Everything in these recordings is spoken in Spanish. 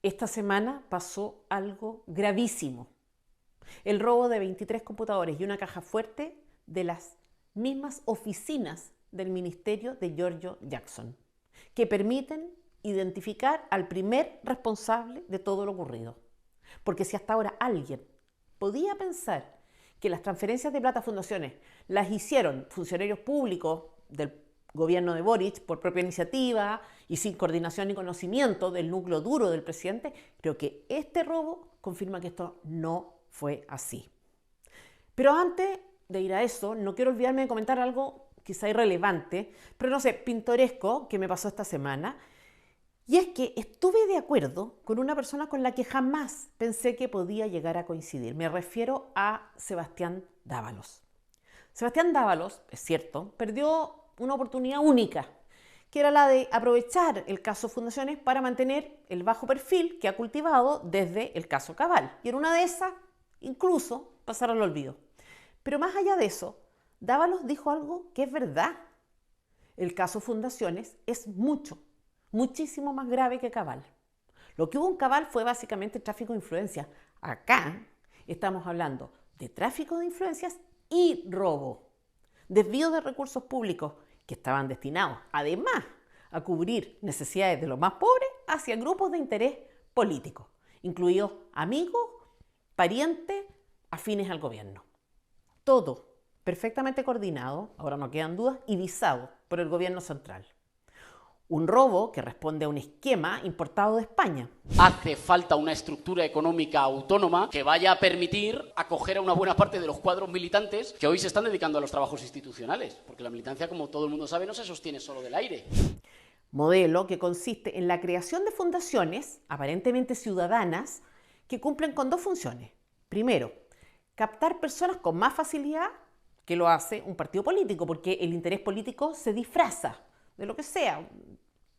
Esta semana pasó algo gravísimo. El robo de 23 computadores y una caja fuerte de las mismas oficinas del ministerio de Giorgio Jackson, que permiten identificar al primer responsable de todo lo ocurrido. Porque si hasta ahora alguien podía pensar que las transferencias de plata a fundaciones las hicieron funcionarios públicos del gobierno de Boric por propia iniciativa y sin coordinación ni conocimiento del núcleo duro del presidente, creo que este robo confirma que esto no fue así. Pero antes de ir a eso, no quiero olvidarme de comentar algo quizá irrelevante, pero no sé, pintoresco, que me pasó esta semana. Y es que estuve de acuerdo con una persona con la que jamás pensé que podía llegar a coincidir. Me refiero a Sebastián Dávalos. Sebastián Dávalos, es cierto, perdió una oportunidad única, que era la de aprovechar el caso Fundaciones para mantener el bajo perfil que ha cultivado desde el caso Cabal. Y en una de esas, incluso, pasar al olvido. Pero más allá de eso, Dávalos dijo algo que es verdad. El caso Fundaciones es muchísimo más grave que Cabal. Lo que hubo en Cabal fue básicamente tráfico de influencias. Acá estamos hablando de tráfico de influencias y robo. Desvío de recursos públicos que estaban destinados, además, a cubrir necesidades de los más pobres hacia grupos de interés político, incluidos amigos, parientes, afines al gobierno. Todo perfectamente coordinado, ahora no quedan dudas, y visado por el gobierno central. Un robo que responde a un esquema importado de España. Hace falta una estructura económica autónoma que vaya a permitir acoger a una buena parte de los cuadros militantes que hoy se están dedicando a los trabajos institucionales, porque la militancia, como todo el mundo sabe, no se sostiene solo del aire. Modelo que consiste en la creación de fundaciones, aparentemente ciudadanas, que cumplen con dos funciones. Primero, captar personas con más facilidad que lo hace un partido político, porque el interés político se disfraza de lo que sea,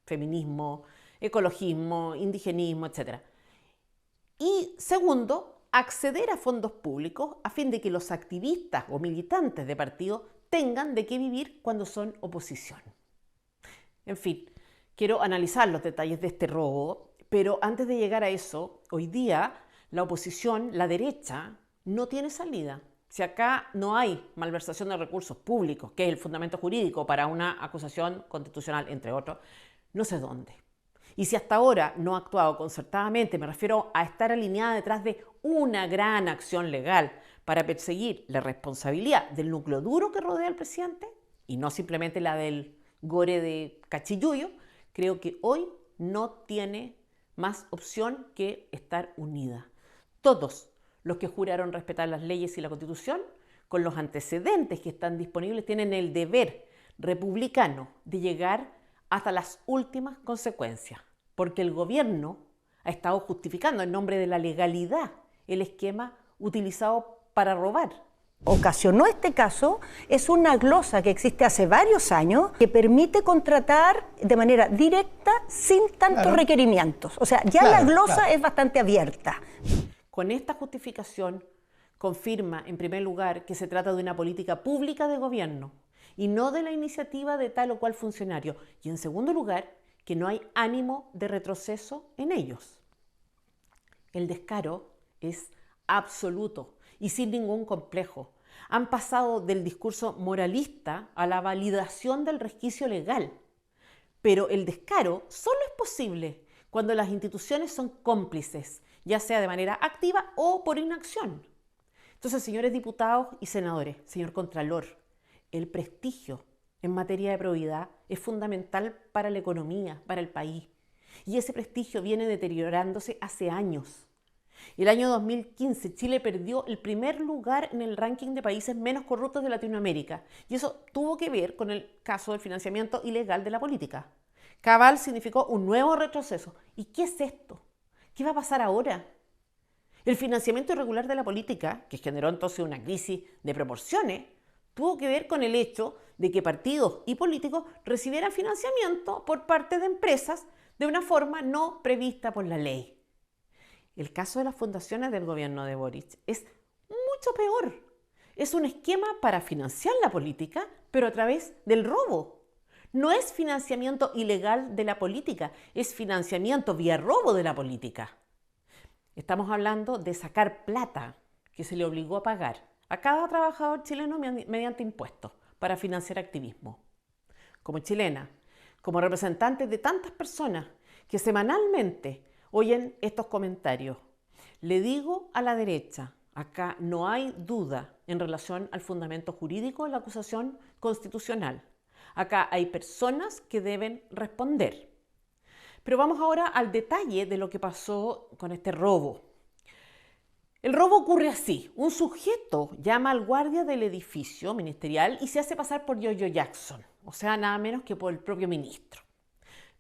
feminismo, ecologismo, indigenismo, etc. Y segundo, acceder a fondos públicos a fin de que los activistas o militantes de partidos tengan de qué vivir cuando son oposición. En fin, quiero analizar los detalles de este robo, pero antes de llegar a eso, hoy día la oposición, la derecha, no tiene salida. Si acá no hay malversación de recursos públicos, que es el fundamento jurídico para una acusación constitucional, entre otros, no sé dónde. Y si hasta ahora no ha actuado concertadamente, me refiero a estar alineada detrás de una gran acción legal para perseguir la responsabilidad del núcleo duro que rodea al presidente, y no simplemente la del gore de Cachiyuyo, creo que hoy no tiene más opción que estar unida. Todos los que juraron respetar las leyes y la Constitución, con los antecedentes que están disponibles, tienen el deber republicano de llegar hasta las últimas consecuencias, porque el gobierno ha estado justificando en nombre de la legalidad el esquema utilizado para robar. Ocasionó este caso es una glosa que existe hace varios años que permite contratar de manera directa sin tantos requerimientos. O sea, ya la glosa es bastante abierta. Con esta justificación confirma, en primer lugar, que se trata de una política pública de gobierno y no de la iniciativa de tal o cual funcionario. Y en segundo lugar, que no hay ánimo de retroceso en ellos. El descaro es absoluto y sin ningún complejo. Han pasado del discurso moralista a la validación del resquicio legal. Pero el descaro solo es posible cuando las instituciones son cómplices, ya sea de manera activa o por inacción. Entonces, señores diputados y senadores, señor Contralor, el prestigio en materia de probidad es fundamental para la economía, para el país. Y ese prestigio viene deteriorándose hace años. El año 2015 Chile perdió el primer lugar en el ranking de países menos corruptos de Latinoamérica. Y eso tuvo que ver con el caso del financiamiento ilegal de la política. Cabal significó un nuevo retroceso. ¿Y qué es esto? ¿Qué va a pasar ahora? El financiamiento irregular de la política, que generó entonces una crisis de proporciones, tuvo que ver con el hecho de que partidos y políticos recibieran financiamiento por parte de empresas de una forma no prevista por la ley. El caso de las fundaciones del gobierno de Boric es mucho peor. Es un esquema para financiar la política, pero a través del robo. No es financiamiento ilegal de la política, es financiamiento vía robo de la política. Estamos hablando de sacar plata que se le obligó a pagar a cada trabajador chileno mediante impuestos para financiar activismo. Como chilena, como representante de tantas personas que semanalmente oyen estos comentarios, le digo a la derecha, acá no hay duda en relación al fundamento jurídico de la acusación constitucional. Acá hay personas que deben responder. Pero vamos ahora al detalle de lo que pasó con este robo. El robo ocurre así. Un sujeto llama al guardia del edificio ministerial y se hace pasar por Giorgio Jackson, o sea, nada menos que por el propio ministro.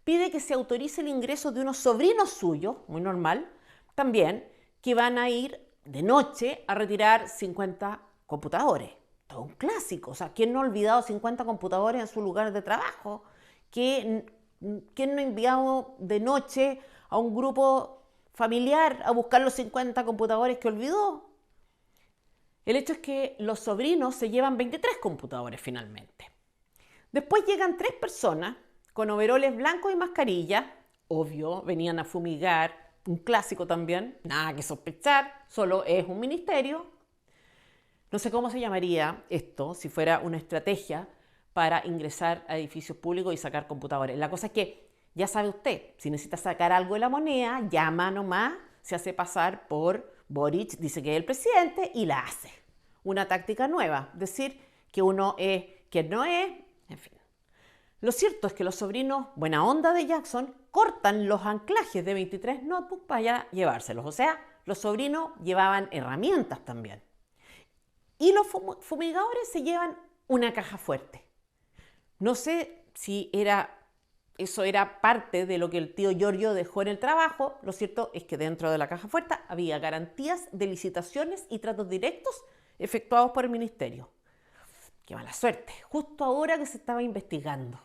Pide que se autorice el ingreso de unos sobrinos suyos, muy normal, también, que van a ir de noche a retirar 50 computadores. Todo un clásico. O sea, ¿quién no ha olvidado 50 computadores en su lugar de trabajo? ¿Quién no ha enviado de noche a un grupo familiar a buscar los 50 computadores que olvidó? El hecho es que los sobrinos se llevan 23 computadores finalmente. Después llegan 3 personas con overoles blancos y mascarilla. Obvio, venían a fumigar, un clásico también. Nada que sospechar, solo es un ministerio. No sé cómo se llamaría esto si fuera una estrategia para ingresar a edificios públicos y sacar computadores. La cosa es que, ya sabe usted, si necesita sacar algo de la moneda, llama nomás, se hace pasar por Boric, dice que es el presidente y la hace. Una táctica nueva, decir que uno es, que no es, en fin. Lo cierto es que los sobrinos buena onda de Jackson cortan los anclajes de 23 notebooks para ya llevárselos. O sea, los sobrinos llevaban herramientas también. Y los fumigadores se llevan una caja fuerte. No sé si eso era parte de lo que el tío Giorgio dejó en el trabajo. Lo cierto es que dentro de la caja fuerte había garantías de licitaciones y tratos directos efectuados por el ministerio. ¡Qué mala suerte! Justo ahora que se estaba investigando.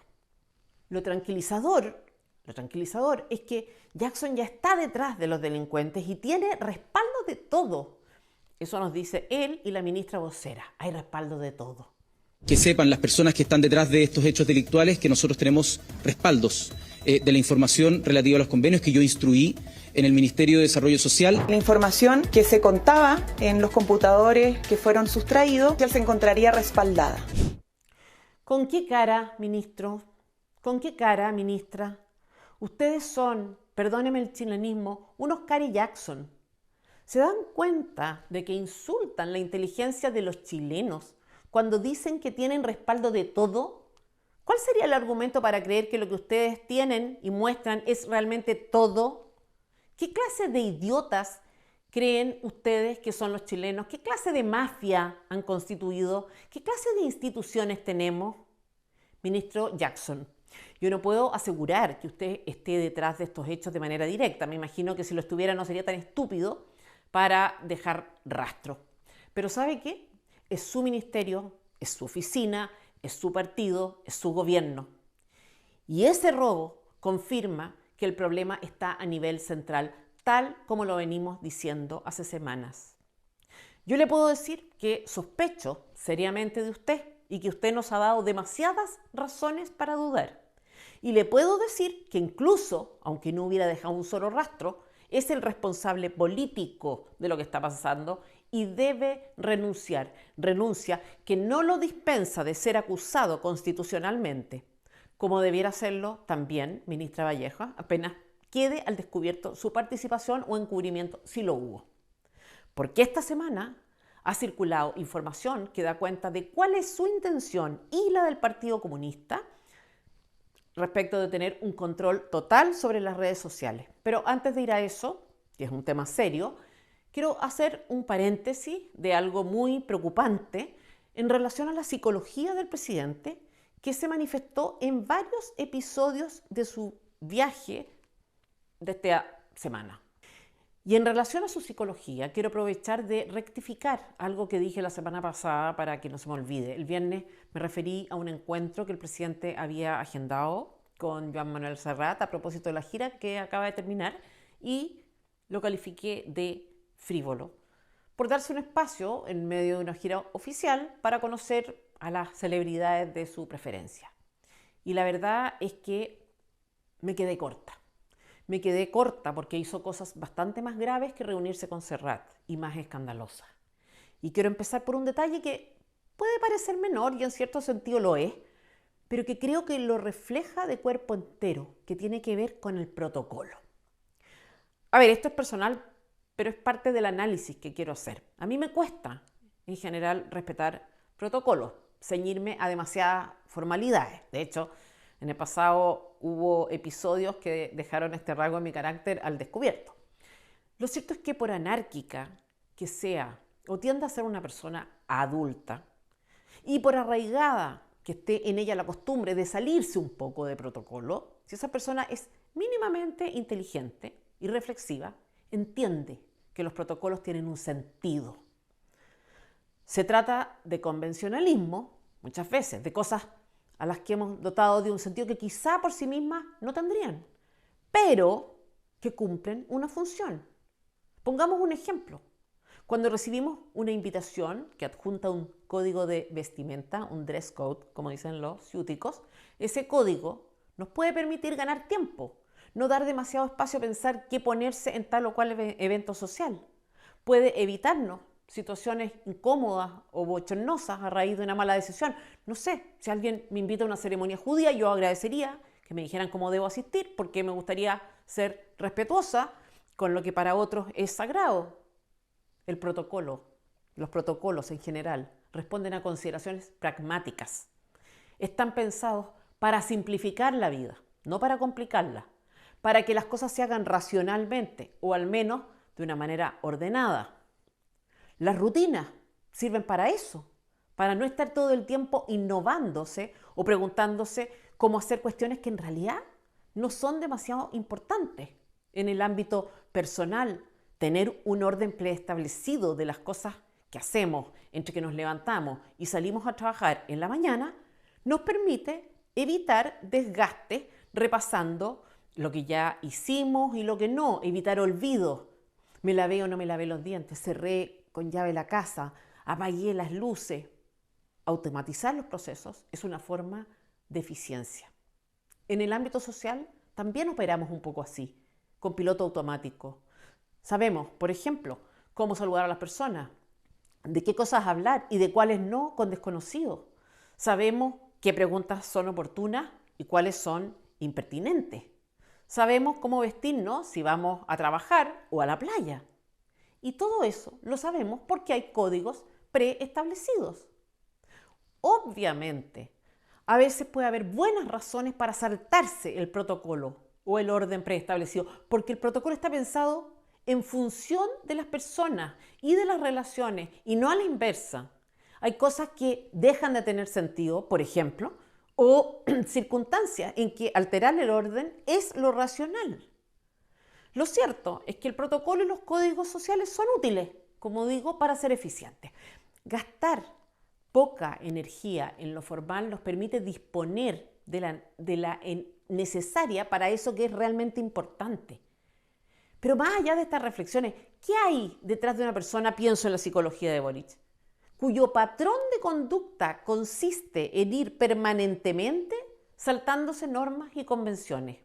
Lo tranquilizador es que Jackson ya está detrás de los delincuentes y tiene respaldo de todo. Eso nos dice él y la ministra vocera. Hay respaldo de todo. Que sepan las personas que están detrás de estos hechos delictuales que nosotros tenemos respaldos de la información relativa a los convenios que yo instruí en el Ministerio de Desarrollo Social. La información que se contaba en los computadores que fueron sustraídos ya se encontraría respaldada. ¿Con qué cara, ministro? ¿Con qué cara, ministra? Ustedes son, perdóneme el chilenismo, unos Cari Jackson. ¿Se dan cuenta de que insultan la inteligencia de los chilenos cuando dicen que tienen respaldo de todo? ¿Cuál sería el argumento para creer que lo que ustedes tienen y muestran es realmente todo? ¿Qué clase de idiotas creen ustedes que son los chilenos? ¿Qué clase de mafia han constituido? ¿Qué clase de instituciones tenemos? Ministro Jackson, yo no puedo asegurar que usted esté detrás de estos hechos de manera directa. Me imagino que si lo estuviera no sería tan estúpido para dejar rastro. Pero ¿sabe qué? Es su ministerio, es su oficina, es su partido, es su gobierno. Y ese robo confirma que el problema está a nivel central, tal como lo venimos diciendo hace semanas. Yo le puedo decir que sospecho seriamente de usted y que usted nos ha dado demasiadas razones para dudar. Y le puedo decir que incluso, aunque no hubiera dejado un solo rastro, es el responsable político de lo que está pasando y debe renunciar. Renuncia que no lo dispensa de ser acusado constitucionalmente, como debiera hacerlo también, ministra Vallejo, apenas quede al descubierto su participación o encubrimiento, si lo hubo. Porque esta semana ha circulado información que da cuenta de cuál es su intención y la del Partido Comunista respecto de tener un control total sobre las redes sociales. Pero antes de ir a eso, que es un tema serio, quiero hacer un paréntesis de algo muy preocupante en relación a la psicología del presidente, que se manifestó en varios episodios de su viaje de esta semana. Y en relación a su psicología, quiero aprovechar de rectificar algo que dije la semana pasada para que no se me olvide. El viernes me referí a un encuentro que el presidente había agendado con Joan Manuel Serrat a propósito de la gira que acaba de terminar y lo califiqué de frívolo por darse un espacio en medio de una gira oficial para conocer a las celebridades de su preferencia. Y la verdad es que me quedé corta. Me quedé corta porque hizo cosas bastante más graves que reunirse con Serrat y más escandalosas. Y quiero empezar por un detalle que puede parecer menor y en cierto sentido lo es, pero que creo que lo refleja de cuerpo entero, que tiene que ver con el protocolo. A ver, esto es personal, pero es parte del análisis que quiero hacer. A mí me cuesta, en general, respetar protocolos, ceñirme a demasiadas formalidades. De hecho, en el pasado hubo episodios que dejaron este rasgo en mi carácter al descubierto. Lo cierto es que por anárquica que sea o tienda a ser una persona adulta y por arraigada que esté en ella la costumbre de salirse un poco de protocolo, si esa persona es mínimamente inteligente y reflexiva, entiende que los protocolos tienen un sentido. Se trata de convencionalismo, muchas veces, de cosas a las que hemos dotado de un sentido que quizá por sí mismas no tendrían, pero que cumplen una función. Pongamos un ejemplo. Cuando recibimos una invitación que adjunta un código de vestimenta, un dress code, como dicen los ciúticos, ese código nos puede permitir ganar tiempo, no dar demasiado espacio a pensar qué ponerse en tal o cual evento social. Puede evitarnos situaciones incómodas o bochornosas a raíz de una mala decisión. No sé, si alguien me invita a una ceremonia judía, yo agradecería que me dijeran cómo debo asistir, porque me gustaría ser respetuosa con lo que para otros es sagrado. El protocolo, los protocolos en general, responden a consideraciones pragmáticas. Están pensados para simplificar la vida, no para complicarla, para que las cosas se hagan racionalmente o al menos de una manera ordenada. Las rutinas sirven para eso, para no estar todo el tiempo innovándose o preguntándose cómo hacer cuestiones que en realidad no son demasiado importantes. En el ámbito personal, tener un orden preestablecido de las cosas que hacemos entre que nos levantamos y salimos a trabajar en la mañana nos permite evitar desgastes repasando lo que ya hicimos y lo que no, evitar olvidos. Me lavé o no me lavé los dientes, cerré con llave la casa, apagué las luces. Automatizar los procesos es una forma de eficiencia. En el ámbito social también operamos un poco así, con piloto automático. Sabemos, por ejemplo, cómo saludar a las personas, de qué cosas hablar y de cuáles no con desconocidos. Sabemos qué preguntas son oportunas y cuáles son impertinentes. Sabemos cómo vestirnos si vamos a trabajar o a la playa. Y todo eso lo sabemos porque hay códigos preestablecidos. Obviamente, a veces puede haber buenas razones para saltarse el protocolo o el orden preestablecido, porque el protocolo está pensado en función de las personas y de las relaciones y no a la inversa. Hay cosas que dejan de tener sentido, por ejemplo, o circunstancias en que alterar el orden es lo racional. Lo cierto es que el protocolo y los códigos sociales son útiles, como digo, para ser eficientes. Gastar poca energía en lo formal nos permite disponer de la necesaria para eso que es realmente importante. Pero más allá de estas reflexiones, ¿qué hay detrás de una persona, pienso en la psicología de Boric, cuyo patrón de conducta consiste en ir permanentemente saltándose normas y convenciones?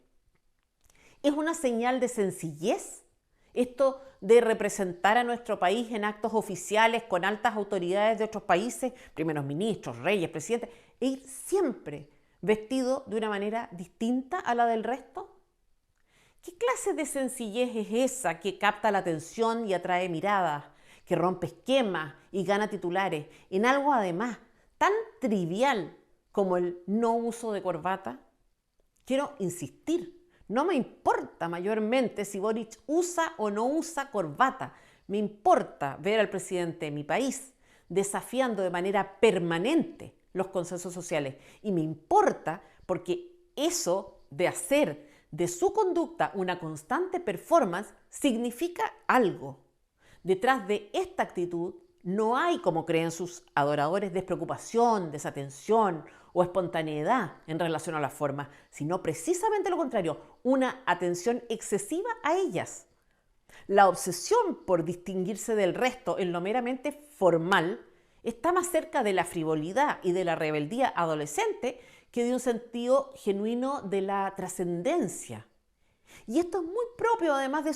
¿Es una señal de sencillez esto de representar a nuestro país en actos oficiales con altas autoridades de otros países, primeros ministros, reyes, presidentes, e ir siempre vestido de una manera distinta a la del resto? ¿Qué clase de sencillez es esa que capta la atención y atrae miradas, que rompe esquemas y gana titulares en algo además tan trivial como el no uso de corbata? Quiero insistir, no me importa mayormente si Boric usa o no usa corbata, me importa ver al presidente de mi país desafiando de manera permanente los consensos sociales y me importa porque eso de hacer de su conducta una constante performance significa algo. Detrás de esta actitud no hay, como creen sus adoradores, despreocupación, desatención o espontaneidad en relación a las formas, sino precisamente lo contrario, una atención excesiva a ellas. La obsesión por distinguirse del resto en lo meramente formal está más cerca de la frivolidad y de la rebeldía adolescente que dio un sentido genuino de la trascendencia. Y esto es muy propio, además, de